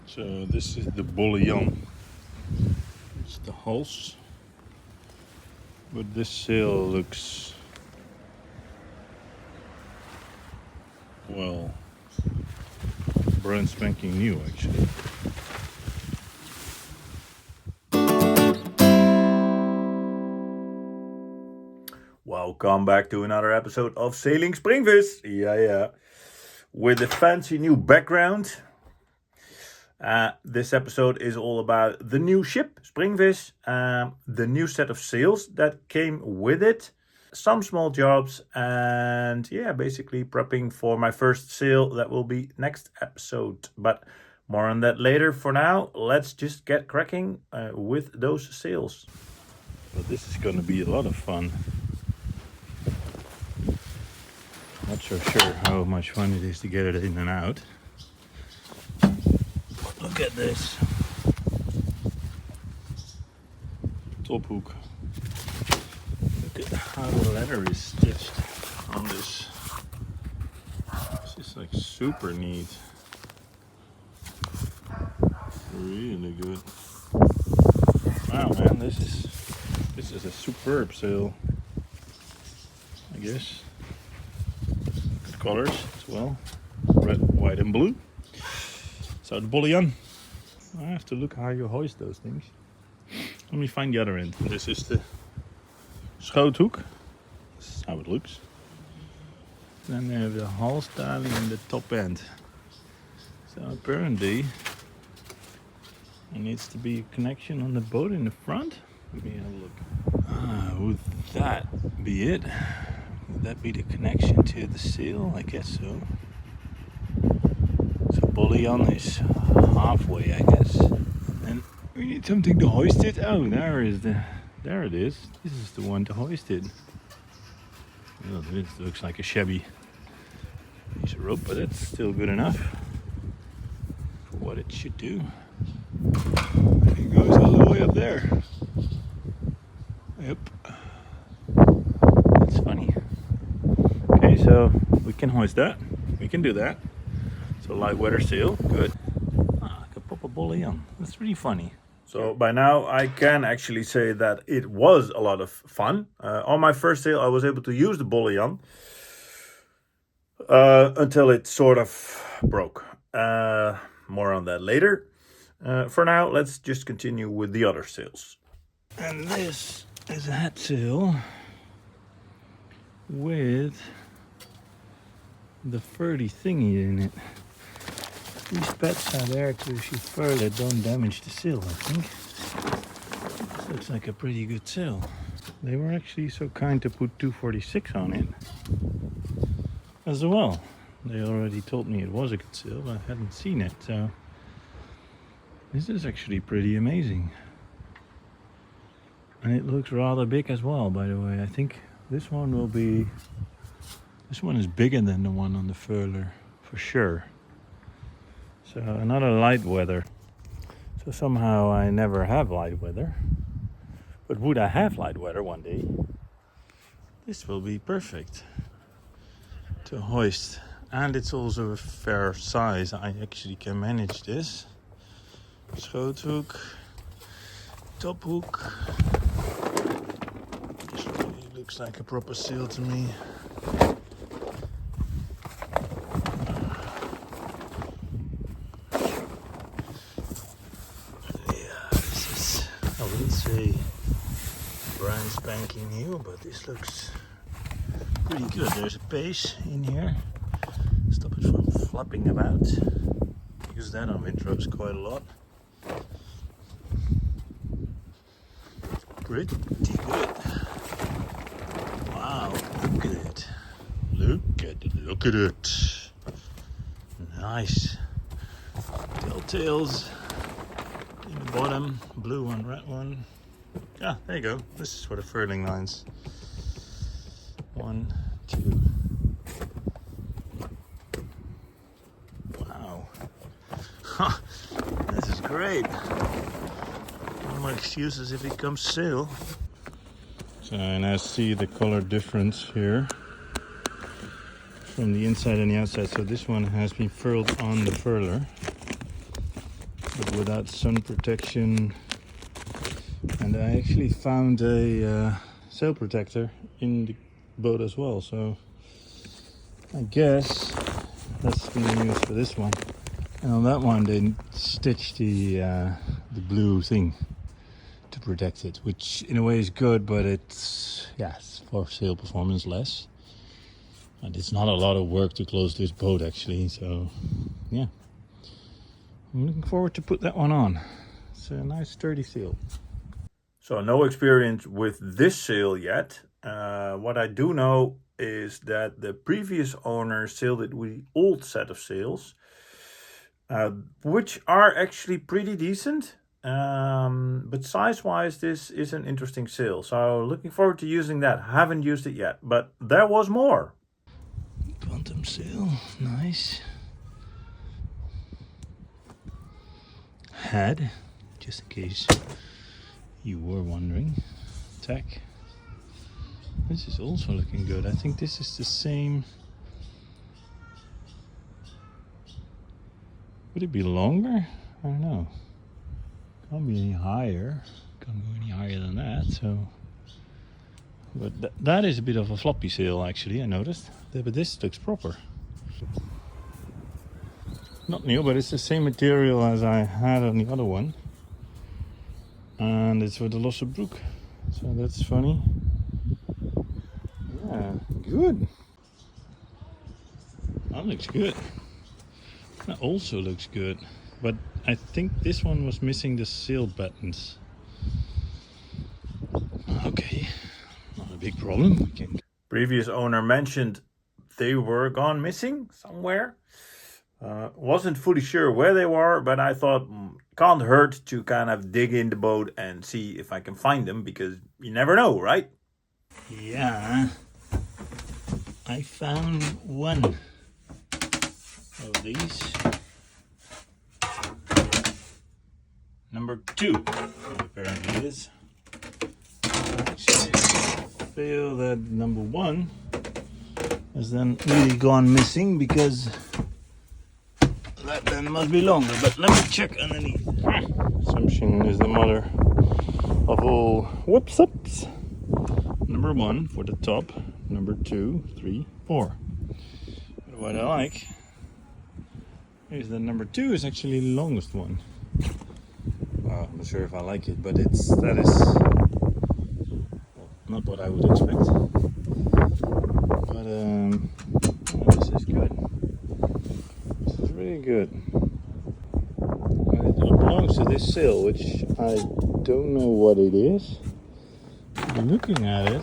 So this is the bullion. It's the hulls. But this sail looks, well, brand spanking new actually. Welcome back to another episode of Sailing Springvis. Yeah. With a fancy new background. This episode is all about the new ship, Springvis, the new set of sails that came with it, some small jobs, and yeah, basically prepping for my first sail that will be next episode. But more on that later. For now, let's just get cracking with those sails. Well, this is going to be a lot of fun. Not so sure how much fun it is to get it in and out. Look at this. Top hook. Look at how the leather is stitched on this. This is like super neat. Really good. Wow, man, this is a superb sail, I guess. Good colors as well. Red, white and blue. So the bullion. I have to look how you hoist those things. Let me find the other end. This is the schoothoek. This is how it looks. Then they have the hull styling in the top end. So apparently there needs to be a connection on the boat in the front. Let me have a look. Would that be it? Would that be the connection to the sail? I guess so. So bullion is halfway, I guess. And we need something to hoist it. Oh, there it is. This is the one to hoist it. Well, it looks like a shabby piece of rope, but it's still good enough for what it should do. It goes all the way up there. Yep. That's funny. Okay, so we can hoist that. We can do that. So light weather sail, good. I can pop a bullion. That's really funny. So by now I can actually say that it was a lot of fun. On my first sail I was able to use the bullion until it sort of broke. More on that later. For now, let's just continue with the other sails. And this is a head sail with the furry thingy in it. These pads are there to furl it, don't damage the sail, I think. This looks like a pretty good sail. They were actually so kind to put 246 on it as well. They already told me it was a good sail, but I hadn't seen it, so this is actually pretty amazing. And it looks rather big as well, by the way. I think this one is bigger than the one on the furler, for sure. So another light weather. So somehow I never have light weather. But would I have light weather one day, this will be perfect to hoist. And it's also a fair size. I actually can manage this. Schoothoek, top hook. This really looks like a proper sail to me. I wouldn't say brand spanking new, but this looks pretty good. There's a pace in here. Stop it from flapping about. Use that on intros quite a lot. Pretty good. Wow, look at it. Look at it. Nice. Telltales. In the bottom, blue one, red one. Ah, there you go. This is for the furling lines. 1, 2. Wow. This is great. No more excuses if it comes sail. So, and I see the color difference here from the inside and the outside. So this one has been furled on the furler. but without sun protection. And I actually found a sail protector in the boat as well, so I guess that's being used for this one. And on that one they stitched the blue thing to protect it, which in a way is good, but it's for sail performance less. And it's not a lot of work to close this boat actually, so yeah. I'm looking forward to put that one on. It's a nice sturdy sail. So no experience with this sail yet. What I do know is that the previous owner sailed it with the old set of sails, which are actually pretty decent. But size-wise, this is an interesting sail. So looking forward to using that. Haven't used it yet, but there was more. Quantum sail, nice. Head, just in case you were wondering. Tack. This is also looking good. I think this is the same. Would it be longer? I don't know. Can't be any higher. Can't go any higher than that. So, but that is a bit of a floppy sail actually. I noticed. But this looks proper. Not new, but it's the same material as I had on the other one. And it's with the Lossebroek. So that's funny. Yeah, good. That looks good. That also looks good. But I think this one was missing the sail buttons. Okay, not a big problem. Previous owner mentioned they were gone missing somewhere. Wasn't fully sure where they were, but I thought can't hurt to kind of dig in the boat and see if I can find them, because you never know, right? Yeah, I found one of these. Number 2, apparently it is. I actually feel that number 1 has then really gone missing, because that then must be longer, but let me check underneath. Assumption is the mother of all whoops-ups. Number 1 for the top, number 2, 3, 4. But what I like is that number 2 is actually the longest one. Well, I'm not sure if I like it, but that is not what I would expect. But this is good. This is really good. And it belongs to this sail, which I don't know what it is. Looking at it,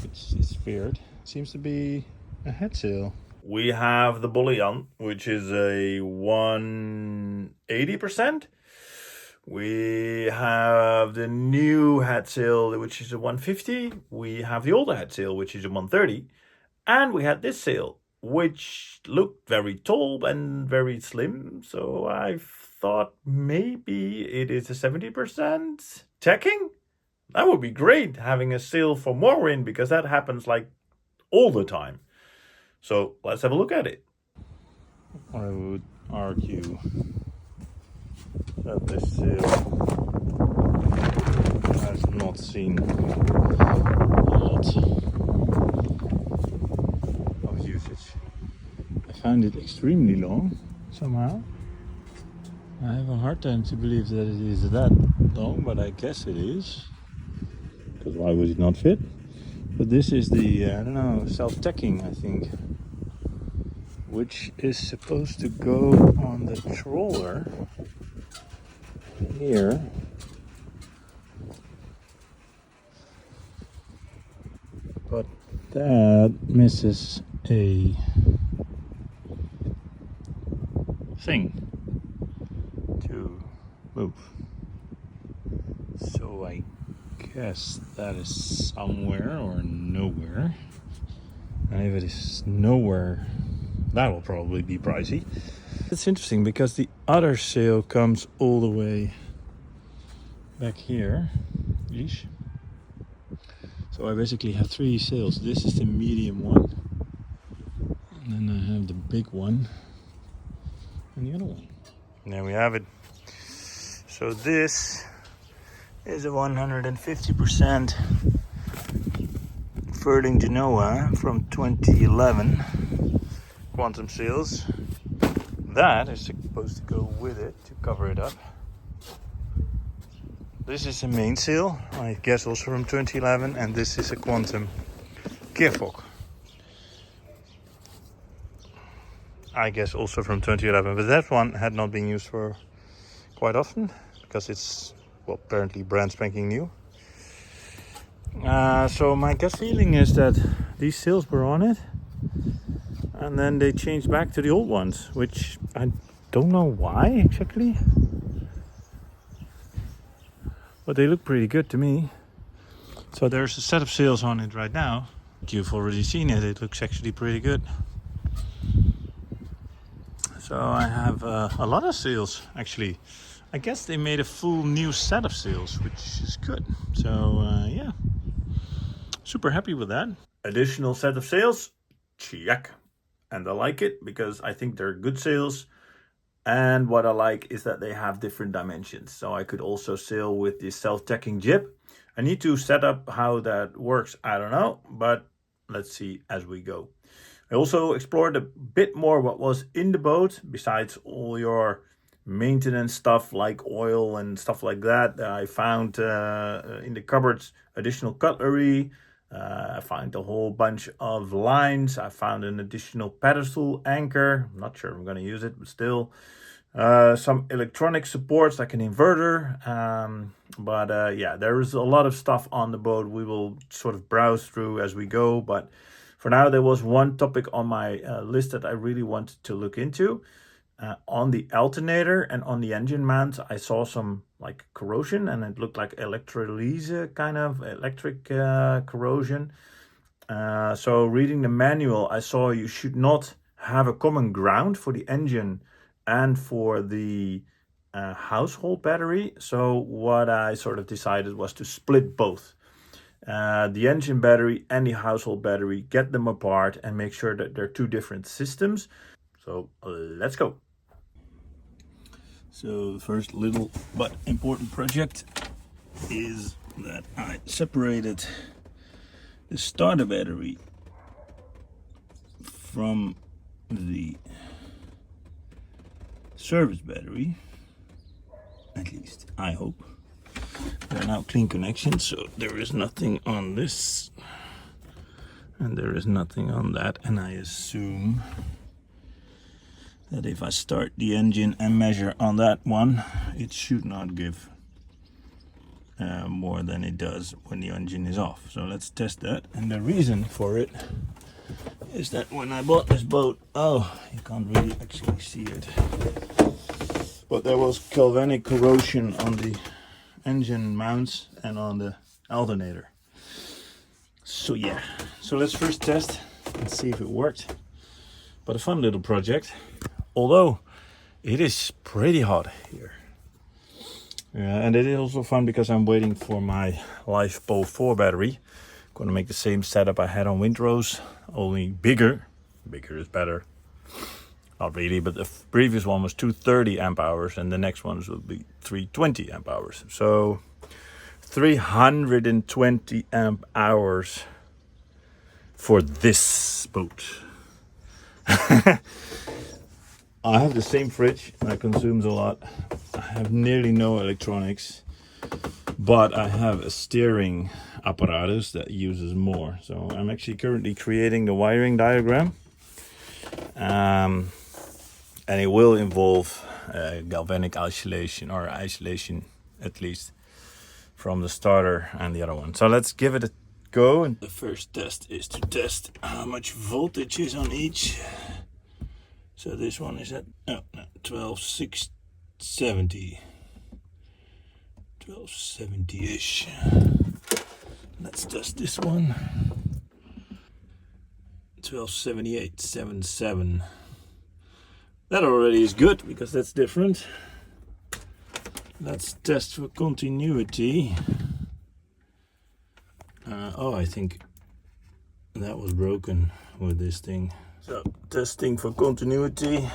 it's weird. It seems to be a head sail. We have the bullion, which is a 180%. We have the new head sail, which is a 150. We have the older head sail, which is a 130. And we had this sail, which looked very tall and very slim. So I thought maybe it is a 70% tacking. That would be great, having a sail for more wind, because that happens like all the time. So let's have a look at it. I would argue that this sail has not seen a lot of usage. I found it extremely long somehow. I have a hard time to believe that it is that long, but I guess it is. Because why would it not fit? But this is the, I don't know, self-tacking, I think, which is supposed to go on the trawler here. But that misses a thing to move. So I guess that is somewhere or nowhere. And if it is nowhere, that will probably be pricey. It's interesting because the other sail comes all the way back here. Yeesh. So I basically have 3 sails. This is the medium one, and then I have the big one and the other one. There we have it. So this is a 150% Unfurling Genoa from 2011 quantum seals. That is supposed to go with it to cover it up. This is a main seal, I guess also from 2011, and this is a quantum gearfog. I guess also from 2011, but that one had not been used for quite often because it's, well, apparently brand spanking new. So my gut feeling is that these seals were on it and then they changed back to the old ones, which I don't know why exactly, but they look pretty good to me. So there's a set of seals on it right now. You've already seen it, it looks actually pretty good. So I have a lot of seals actually. I guess they made a full new set of seals, which is good. So yeah, super happy with that. Additional set of seals, check. And I like it because I think they're good seals. And what I like is that they have different dimensions. So I could also sail with the self-tacking jib. I need to set up how that works, I don't know, but let's see as we go. I also explored a bit more what was in the boat, besides all your maintenance stuff like oil and stuff like that. I found in the cupboards additional cutlery. I found a whole bunch of lines. I found an additional pedestal anchor. I'm not sure I'm going to use it, but still. Some electronic supports like an inverter. Yeah, there is a lot of stuff on the boat. We will sort of browse through as we go, but for now, there was one topic on my list that I really wanted to look into. On the alternator and on the engine mount, I saw some like corrosion, and it looked like electrolysis, kind of electric corrosion. So reading the manual, I saw you should not have a common ground for the engine and for the household battery. So what I sort of decided was to split both. The engine battery and the household battery, get them apart and make sure that they're two different systems. So let's go. So the first little but important project is that I separated the starter battery from the service battery, at least I hope. They're now clean connections, so there is nothing on this and there is nothing on that, and I assume that if I start the engine and measure on that one, it should not give more than it does when the engine is off. So let's test that. And the reason for it is that when I bought this boat, oh, you can't really actually see it, but there was galvanic corrosion on the engine mounts and on the alternator. So yeah, so let's first test and see if it worked. But a fun little project, although it is pretty hot here. Yeah, and it is also fun because I'm waiting for my LifePo 4 battery. I'm going to make the same setup I had on Windrose, only bigger. Bigger is better. Not really, but the previous one was 230 amp hours and the next ones will be 320 amp hours. So 320 amp hours for this boat. I have the same fridge that consumes a lot. I have nearly no electronics, but I have a steering apparatus that uses more. So I'm actually currently creating the wiring diagram. And it will involve galvanic isolation, or isolation at least, from the starter and the other one. So let's give it a go. And the first test is to test how much voltage is on each. So this one is at 12,670. 1270-ish. Let's test this one. 1278.77. That already is good because that's different. Let's test for continuity. Oh, I think that was broken with this thing. So testing for continuity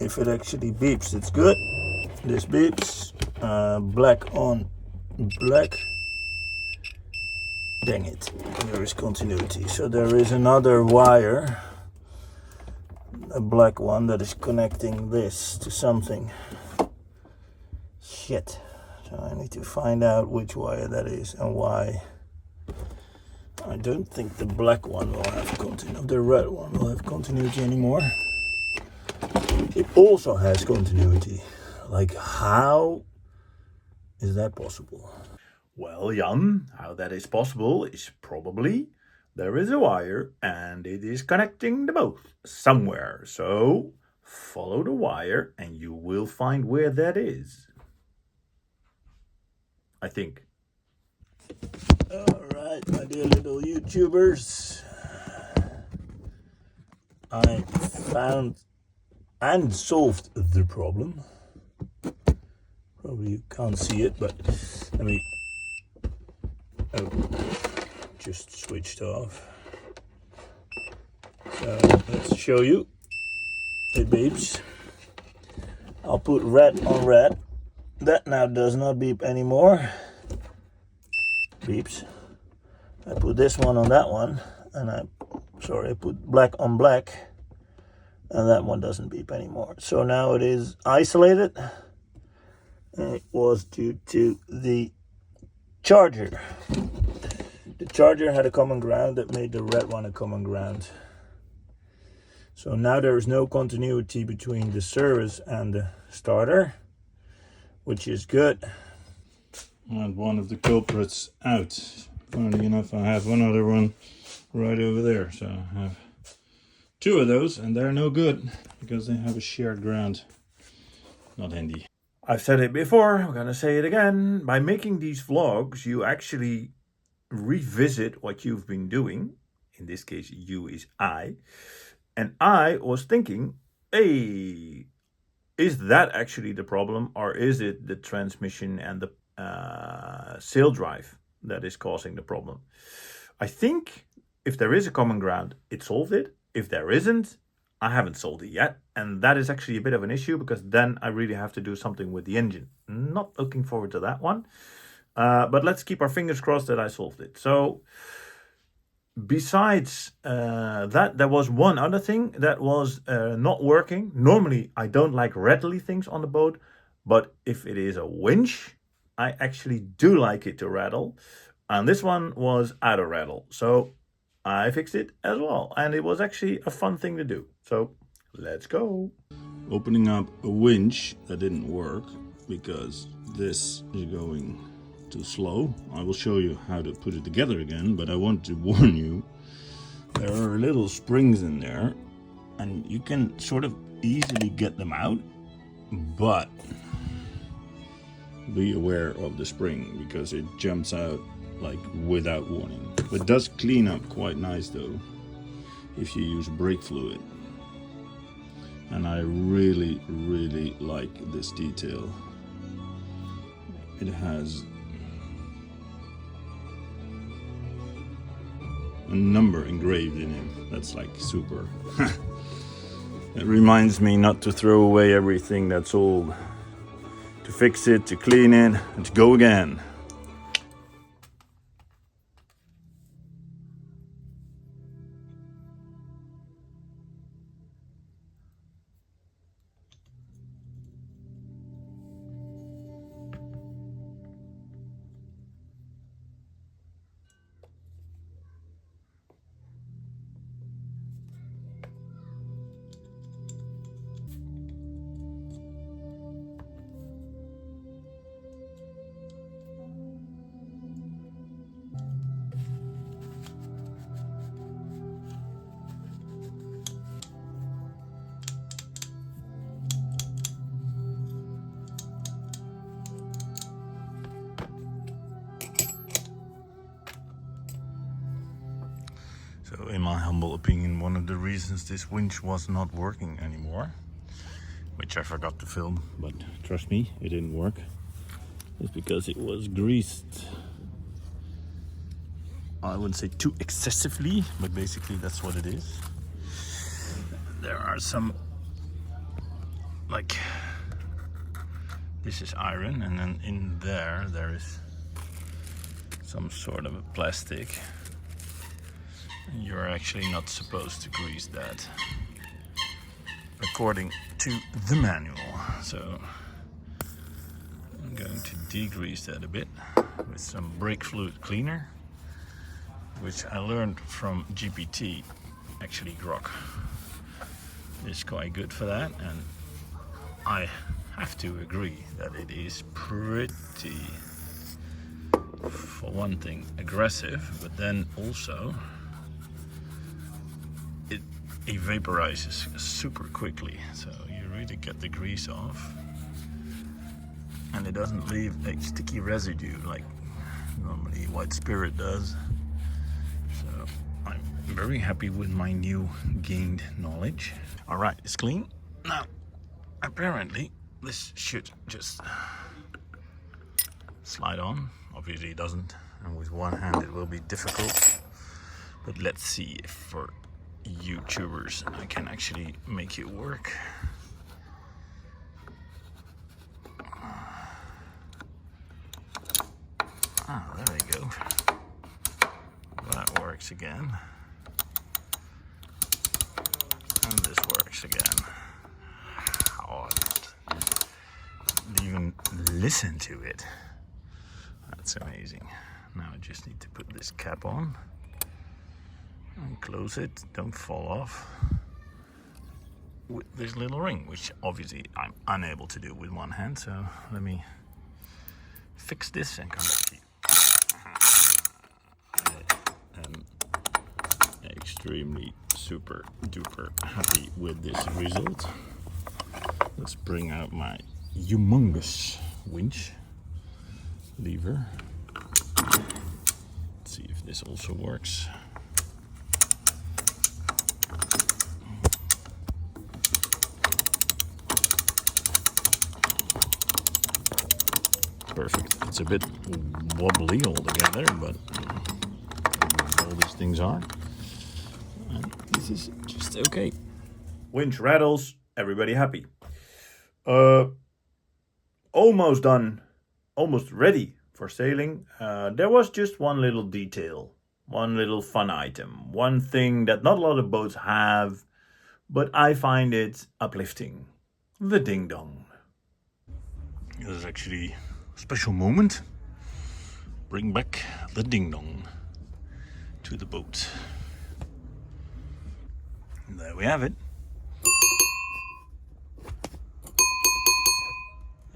if it actually beeps. It's good. This beeps. Black on black. Dang it, there is continuity. So there is another wire, a black one, that is connecting this to something. Shit. So I need to find out which wire that is and why. I don't think the black one will have continuity. The red one will have continuity anymore. It also has continuity. Like, how is that possible? Well, Jan, how that is possible is probably there is a wire and it is connecting the both somewhere. So follow the wire and you will find where that is. I think. Alright, my dear little YouTubers. I found and solved the problem. Probably you can't see it, but let me... Oh, just switched off. So let's show you. It beeps. I'll put red on red. That now does not beep anymore. Beeps. I put this one on that one, and I put black on black, and that one doesn't beep anymore. So now it is isolated, and it was due to the charger. The charger had a common ground that made the red one a common ground. So now there is no continuity between the service and the starter, which is good. And one of the culprits out. Funnily enough, I have one other one right over there. So I have two of those, and they're no good because they have a shared ground. Not handy. I've said it before, I'm gonna say it again. By making these vlogs, you actually revisit what you've been doing. In this case, you is I. And I was thinking, hey, is that actually the problem, or is it the transmission and the sail drive that is causing the problem? I think if there is a common ground, it solved it. If there isn't, I haven't solved it yet. And that is actually a bit of an issue, because then I really have to do something with the engine. Not looking forward to that one. But let's keep our fingers crossed that I solved it. So besides that, there was one other thing that was not working. Normally, I don't like rattly things on the boat. But if it is a winch, I actually do like it to rattle. And this one was out of rattle. So I fixed it as well. And it was actually a fun thing to do. So let's go. Opening up a winch that didn't work because this is going too slow. I will show you how to put it together again, but I want to warn you, there are little springs in there and you can sort of easily get them out, but be aware of the spring because it jumps out like without warning. It does clean up quite nice though if you use brake fluid. And I really, really like this detail. It has a number engraved in it. That's like super. It reminds me not to throw away everything that's old. To fix it, to clean it, and to go again. So in my humble opinion, one of the reasons this winch was not working anymore, which I forgot to film, but trust me, it didn't work, is because it was greased. I wouldn't say too excessively, but basically that's what it is. There are some like, this is iron, and then in there is some sort of a plastic. And you're actually not supposed to grease that, according to the manual. So I'm going to degrease that a bit with some brake fluid cleaner, which I learned from GPT. Actually, Grok is quite good for that, and I have to agree that it is pretty, for one thing, aggressive, but then also it vaporizes super quickly, so you really get the grease off, and it doesn't leave a sticky residue like normally white spirit does. So I'm very happy with my new gained knowledge. All right, it's clean. Now, apparently this should just slide on. Obviously it doesn't, and with one hand it will be difficult. But let's see if for YouTubers I can actually make it work. Ah, there we go. That works again. And this works again. Oh, I didn't even listen to it. That's amazing. Now I just need to put this cap on and close it. Don't fall off with this little ring, which obviously I'm unable to do with one hand. So let me fix this and come back to you. I am extremely super duper happy with this result. Let's bring out my humongous winch lever. Let's see if this also works. Perfect. It's a bit wobbly altogether, but all these things are. And this is just okay. Winch rattles, everybody happy. Almost done, almost ready for sailing. There was just one little detail, one little fun item, one thing that not a lot of boats have, but I find it uplifting. The ding dong. This is actually a special moment. Bring back the ding dong to the boat. And there we have it.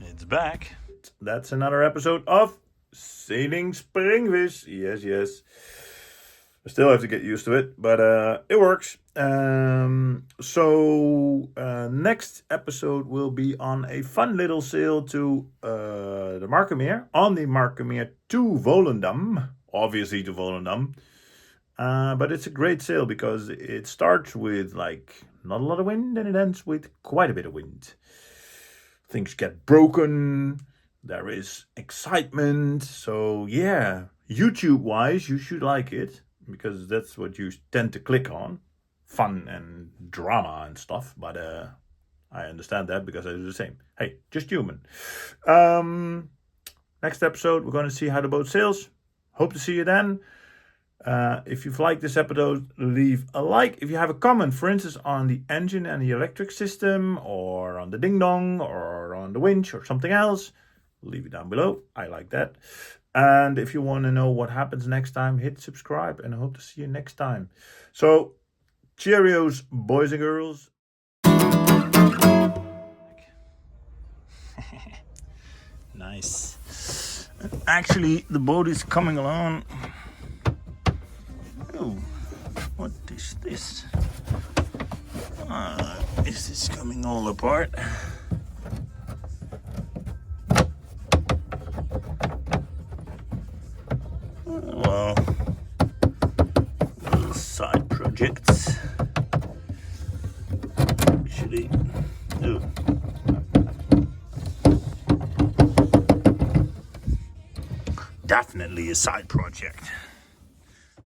It's back. That's another episode of Sailing Springvis. Yes, yes. I still have to get used to it, but it works. Next episode will be on a fun little sail to the Markermeer, on the Markermeer to Volendam, obviously to Volendam. But it's a great sail because it starts with like not a lot of wind and it ends with quite a bit of wind. Things get broken, there is excitement. So yeah, YouTube wise, you should like it because that's what you tend to click on. Fun and drama and stuff, but I understand that because I do the same. Hey, just human. Next episode, we're going to see how the boat sails. Hope to see you then. If you've liked this episode, leave a like. If you have a comment, for instance, on the engine and the electric system, or on the ding dong, or on the winch, or something else, leave it down below. I like that. And if you want to know what happens next time, hit subscribe, and I hope to see you next time. So, cheerios, boys and girls. Nice. Actually, the boat is coming along. Oh, what is this? Is this coming all apart? Well, little side projects. Actually, oh. Definitely a side project.